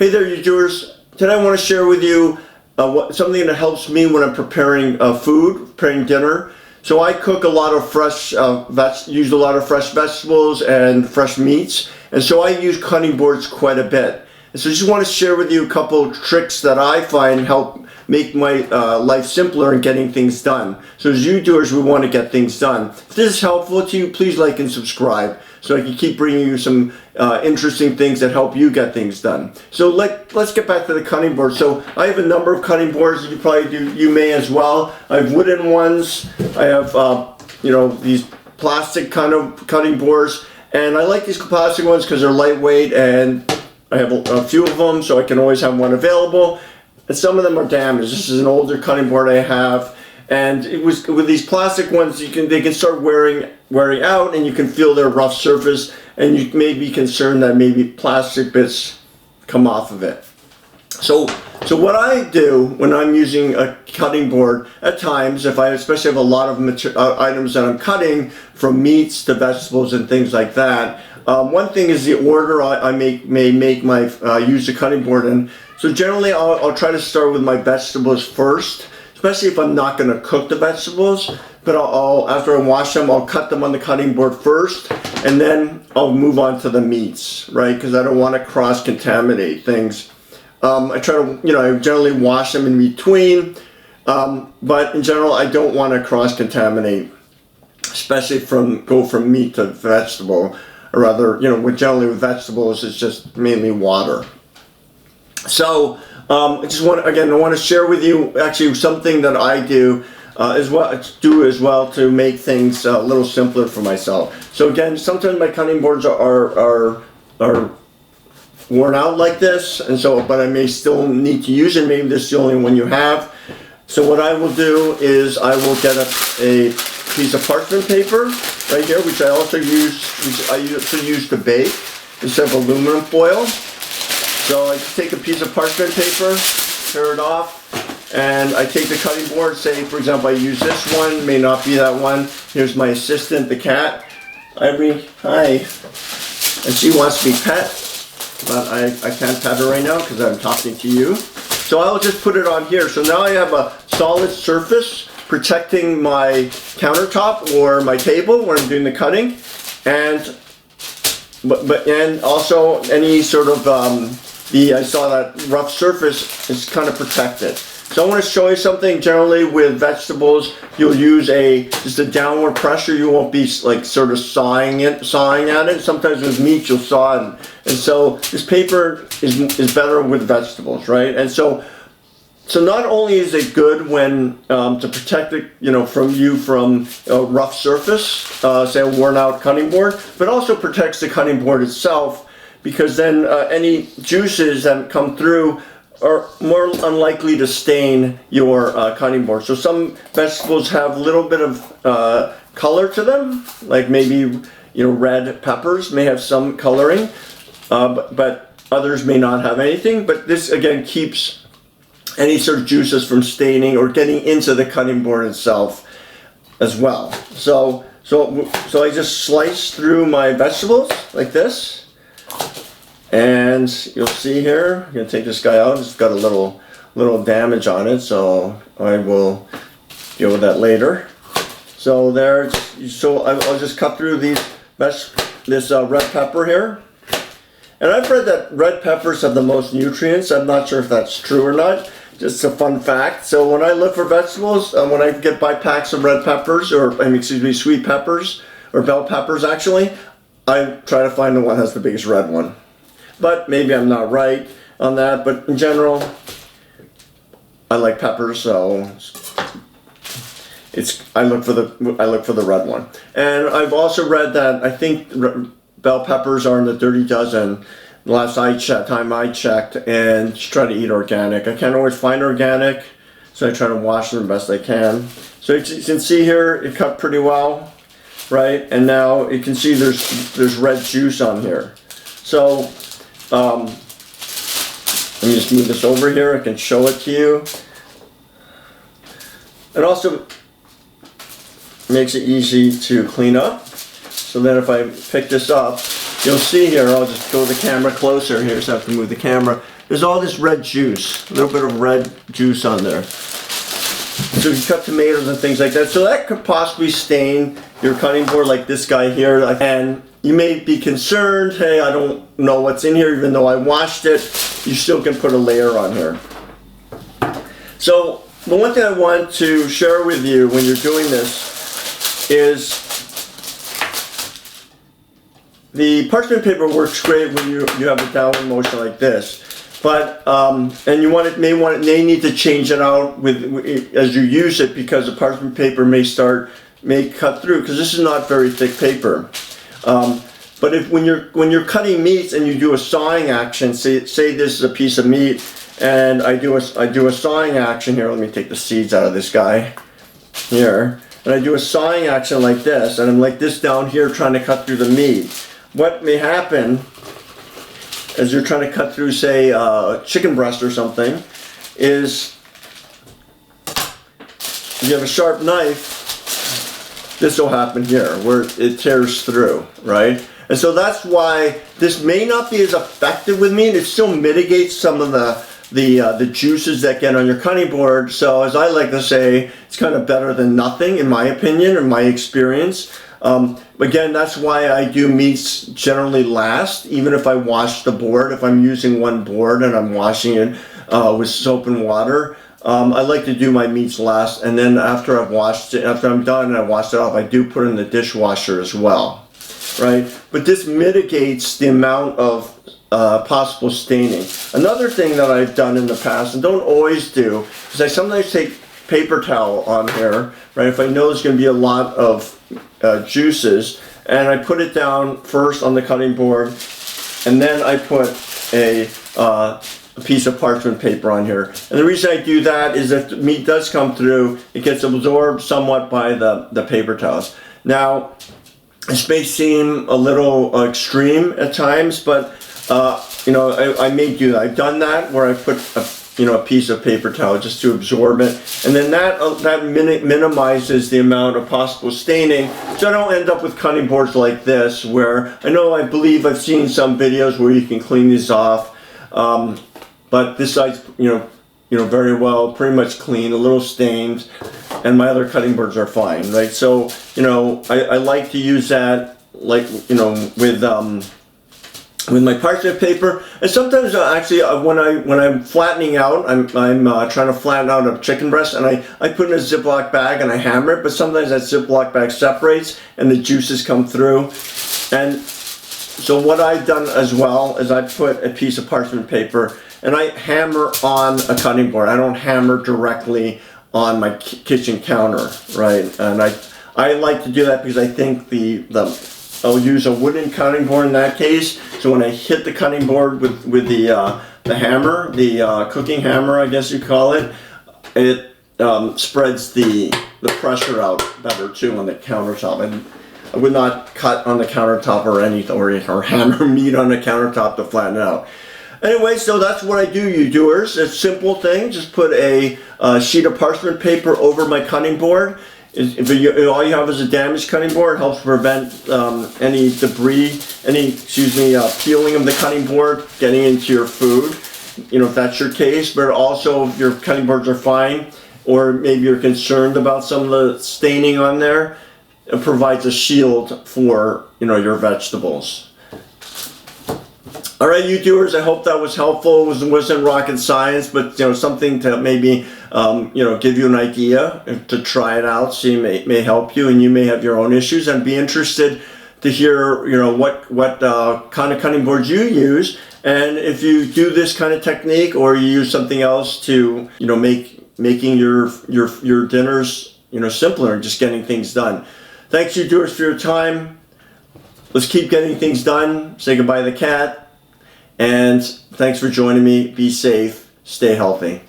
Hey there, you doers. Today I want to share with you something that helps me when I'm preparing food, preparing dinner. So I cook a lot of fresh, use a lot of fresh vegetables and fresh meats, and so I use cutting boards quite a bit. And so I just want to share with you a couple tricks that I find help make my life simpler in getting things done. So as you doers, we want to get things done. If this is helpful to you, please like and subscribe so I can keep bringing you some interesting things that help you get things done. So let's get back to the cutting board. So I have a number of cutting boards. You probably do. You may as well. I have wooden ones. I have these plastic kind of cutting boards, and I like these plastic ones because they're lightweight, and I have a few of them, so I can always have one available. And some of them are damaged. This is an older cutting board I have, and it was with these plastic ones. They can start wearing out, and you can feel their rough surface, and you may be concerned that maybe plastic bits come off of it. So what I do when I'm using a cutting board at times, if I especially have a lot of items that I'm cutting, from meats to vegetables and things like that. One thing is the order I may make my use the cutting board in. So generally I'll try to start with my vegetables first, especially if I'm not going to cook the vegetables. But after I wash them, I'll cut them on the cutting board first, and then I'll move on to the meats, right? Because I don't want to cross-contaminate things. I try to, I generally wash them in between, but in general I don't want to cross-contaminate, especially go from meat to vegetable. Or rather, generally with vegetables, it's just mainly water. So I want to share with you actually something that I do as well to make things a little simpler for myself. So again, sometimes my cutting boards are worn out like this, and but I may still need to use it. Maybe this is the only one you have. So what I will do is I will get a piece of parchment paper right here, which I also use to bake instead of aluminum foil. So I take a piece of parchment paper, tear it off, and I take the cutting board. Say, for example, I use this one, may not be that one. Here's my assistant, the cat, Ivory. Hi. And she wants to be pet, but I can't pet her right now because I'm talking to you. So I'll just put it on here. So now I have a solid surface protecting my countertop or my table where I'm doing the cutting, and also any sort of I saw that rough surface is kind of protected. So I want to show you something. Generally with vegetables, you'll use just a downward pressure. You won't be like sort of sawing at it. Sometimes with meat you'll saw it, and so this paper is better with vegetables, right? And so not only is it good when to protect it, from a rough surface, say a worn out cutting board, but also protects the cutting board itself, because then any juices that come through are more unlikely to stain your cutting board. So some vegetables have a little bit of color to them, like maybe red peppers may have some coloring, but others may not have anything. But this again keeps any sort of juices from staining or getting into the cutting board itself as well. So I just slice through my vegetables like this, and you'll see here, I'm gonna take this guy out. It's got a little damage on it, so I will deal with that later. So I'll just cut through this red pepper here. And I've read that red peppers have the most nutrients. I'm not sure if that's true or not. Just a fun fact. So when I look for vegetables, when I buy packs of red peppers, sweet peppers, or bell peppers actually, I try to find the one that has the biggest red one. But maybe I'm not right on that. But in general, I like peppers, so I look for the red one. And I've also read that I think bell peppers are in the dirty dozen. The last time I checked, and just try to eat organic. I can't always find organic, so I try to wash them the best I can. So you can see here, it cut pretty well, right? And now you can see there's red juice on here. So let me just move this over here. I can show it to you. It also makes it easy to clean up. So then if I pick this up, you'll see here, I'll just go the camera closer here, so I have to move the camera. There's all this red juice, a little bit of red juice on there. So you cut tomatoes and things like that. So that could possibly stain your cutting board, like this guy here. And you may be concerned, hey, I don't know what's in here, even though I washed it. You still can put a layer on here. So the one thing I want to share with you when you're doing this is the parchment paper works great when you have a downward motion like this. But and you may need to change it out as you use it, because the parchment paper may cut through, because this is not very thick paper. But when you're cutting meats and you do a sawing action, say this is a piece of meat, and I do a sawing action here. Let me take the seeds out of this guy here, and I do a sawing action like this, and I'm like this down here trying to cut through the meat. What may happen as you're trying to cut through, say, chicken breast or something, is if you have a sharp knife, this will happen here, where it tears through, right? And so that's why this may not be as effective with meat. It still mitigates some of the juices that get on your cutting board. So as I like to say, it's kind of better than nothing, in my opinion, in my experience. Again, that's why I do meats generally last, even if I wash the board. If I'm using one board and I'm washing it with soap and water, I like to do my meats last, and then after I've washed it, after I'm done and I washed it off, I do put it in the dishwasher as well, right? But this mitigates the amount of possible staining. Another thing that I've done in the past, and don't always do, is I sometimes take paper towel on here, right? If I know there's going to be a lot of juices, and I put it down first on the cutting board, and then I put a piece of parchment paper on here. And the reason I do that is if the meat does come through, it gets absorbed somewhat by the paper towels. Now, this may seem a little extreme at times, but I may do that. I've done that where I put a piece of paper towel just to absorb it, and then that minimizes the amount of possible staining, so I don't end up with cutting boards like this, where I believe I've seen some videos where you can clean these off, but this side's very well, pretty much clean, a little stained, and my other cutting boards are fine, right? So I like to use that, like with my parchment paper. And sometimes actually when I'm flattening out, I'm trying to flatten out a chicken breast, and I put it in a Ziploc bag and I hammer it, but sometimes that Ziploc bag separates and the juices come through. And so what I've done as well is I put a piece of parchment paper and I hammer on a cutting board. I don't hammer directly on my kitchen counter, right? And I like to do that because I think I'll use a wooden cutting board in that case. So when I hit the cutting board with the hammer, the cooking hammer, I guess you call it, it spreads the pressure out better too on the countertop. And I would not cut on the countertop or anything, or hammer meat on the countertop to flatten it out. Anyway, so that's what I do, you doers. It's a simple thing. Just put a sheet of parchment paper over my cutting board. All you have is a damaged cutting board. It helps prevent any debris, peeling of the cutting board getting into your food, if that's your case. But also, if your cutting boards are fine, or maybe you're concerned about some of the staining on there, it provides a shield for your vegetables. All right, you doers, I hope that was helpful. It wasn't rocket science, but something to maybe give you an idea to try it out. See, may help you, and you may have your own issues. And be interested to hear what kind of cutting boards you use, and if you do this kind of technique, or you use something else to making your dinners simpler and just getting things done. Thanks, you doers, for your time. Let's keep getting things done. Say goodbye to the cat. And thanks for joining me. Be safe. Stay healthy.